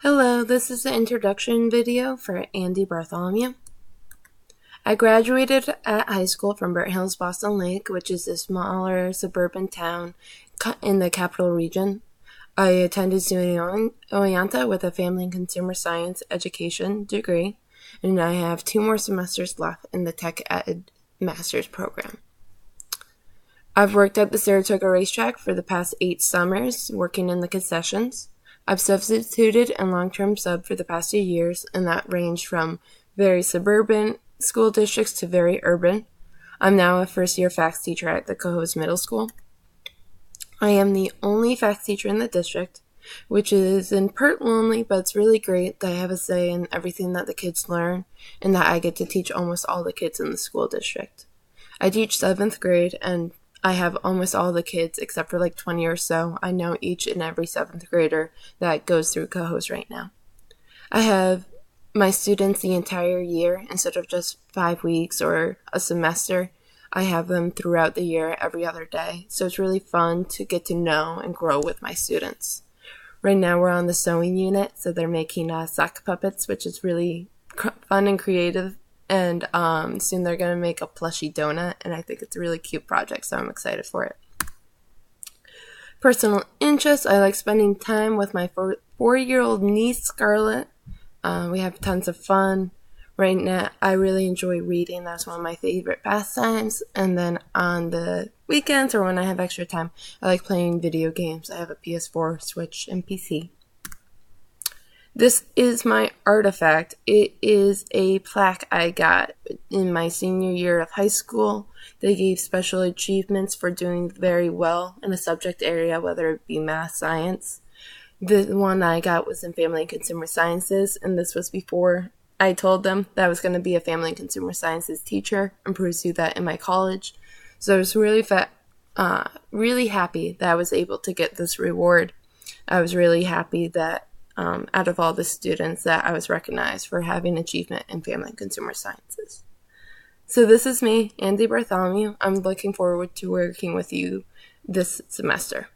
Hello, this is the introduction video for Andy Bartholomew. I graduated at high school from Burnt Hills, Boston Lake, which is a smaller suburban town in the capital region. I attended SUNY Oneonta with a family and consumer science education degree, and I have 2 more semesters left in the tech ed master's program. I've worked at the Saratoga racetrack for the past 8 summers, working in the concessions. I've substituted and long-term sub for the past 2 years, and that ranged from very suburban school districts to very urban. I'm now a first-year FACS teacher at the Cohoes Middle School. I am the only FACS teacher in the district, which is in part lonely, but it's really great that I have a say in everything that the kids learn and that I get to teach almost all the kids in the school district. I teach 7th grade, and I have almost all the kids except for like 20 or so. I know each and every 7th grader that goes through Cohoes right now. I have my students the entire year instead of just 5 weeks or a semester. I have them throughout the year every other day. So it's really fun to get to know and grow with my students. Right now we're on the sewing unit, so they're making sock puppets, which is really fun and creative. And soon they're going to make a plushie donut, and I think it's a really cute project, so I'm excited for it. Personal interests, I like spending time with my 4-year-old niece, Scarlett. We have tons of fun. Right now, I really enjoy reading. That's one of my favorite pastimes. And then on the weekends or when I have extra time, I like playing video games. I have a PS4, Switch, and PC. This is my artifact. It is a plaque I got in my senior year of high school. They gave special achievements for doing very well in a subject area, whether it be math, science. The one I got was in family and consumer sciences, and this was before I told them that I was going to be a family and consumer sciences teacher and pursue that in my college. So I was really happy that I was able to get this reward. I was really happy that out of all the students that I was recognized for having achievement in family and consumer sciences. So this is me, Andy Bartholomew. I'm looking forward to working with you this semester.